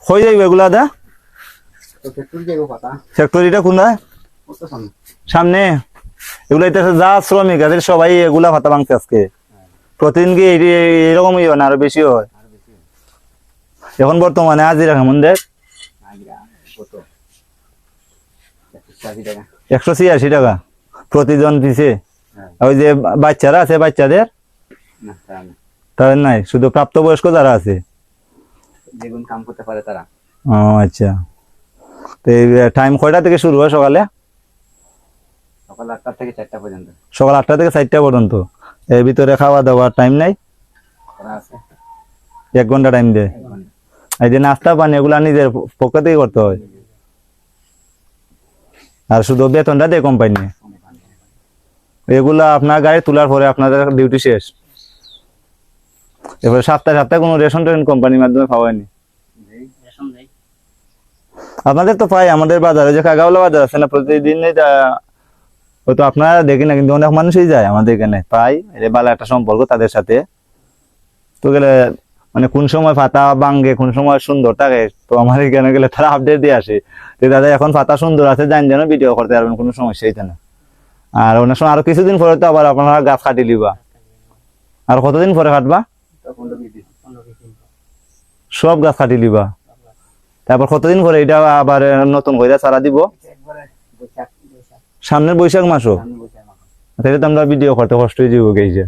হয়ে যাইবে এগুলা দা ফ্যাক্টরিটা কোনটায় সামনে এগুলা এটা যা শ্রমিক আছে সবাই এগুলা ভাতা ভাঙছে আজকে প্রতিদিন কি এরকমই হয় না আরো বেশি হয় এখন বর্তমানে হাজিরা কেমন দেখ 186 টাকা প্রতিজন পিছে ওই যে বাচ্চারা আছে বাচ্চাদের তাদের নাই শুধু প্রাপ্তবয়স্ক যারা আছে যেগুন কাম করতে পারে তারা ও আচ্ছা তো টাইম কয়টা থেকে শুরু হয় সকালে সকাল 8টা থেকে 4টা পর্যন্ত সকাল 8টা থেকে 4টা পর্যন্ত এর ভিতরে খাওয়া দাওয়ার টাইম নাই আছে 1 ঘন্টা টাইম দেয় এই যে নাস্তা পানি এগুলা নিজের পক্ষ থেকে করতে হয় আর শুধু বেতনটা দেয় কোম্পানি এগুলা আপনার গাড়ি তোলার পরে আপনাদের ডিউটি শেষ এবারে সপ্তাহে সপ্তাহে কোনো রেশন টেশন কোম্পানির মাধ্যমে পাওয়ায়নি আপনাদের তো পাই আমাদের বাজারে যে কাগাওলা বাজার আছে না প্রতিদিন হয়তো আপনারা দেখি না কিন্তু অনেক মানুষই যায় আমাদের এখানে পাই এটা ভালো একটা সম্পর্ক তাদের সাথে তো গেলে মানে কোন সময় পাতা ভাঙ্গে কোন সময় সুন্দর থাকে তো আমার এখানে গেলে তারা আপডেট দিয়ে আসে যে দাদা এখন পাতা সুন্দর আছে জান যেন ভিডিও করতে পারবেন কোনো সমস্যা হইতে না আর অনেক সময় আরো কিছুদিন পরে তো আবার আপনারা গাছ কাটি লিবা আর কতদিন পরে কাটবা সব গাছ কাটি লিবা তারপর কতদিন পরে এটা আবার নতুন করে চারা দিব সামনের বৈশাখ মাসও তাহলে তো আমরা ভিডিও করতে কষ্ট হয়ে যাবো গেছে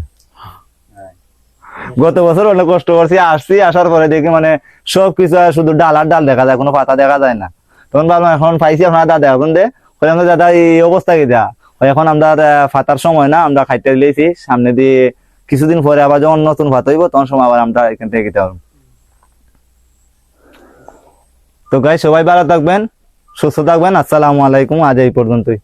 গত বছর অনেক কষ্ট করছি আসছি আসার পরে দেখি মানে সবকিছু শুধু ডাল আর ডাল দেখা যায় কোনো পাতা দেখা যায় না তখন ভাবলাম এখন পাইছি আপনারা দাদা এখন দে আমরা দাদা এই অবস্থা কি দেয়া এখন আমরা ফাতার সময় না আমরা খাইতে লিয়েছি সামনে দিয়ে কিছুদিন পরে আবার যখন নতুন ভাত হইব তখন সময় আবার আমরা এখান থেকে খেতে পারবো তো গাই সবাই ভালো থাকবেন সুস্থ থাকবেন আসসালামু আলাইকুম আজ এই পর্যন্তই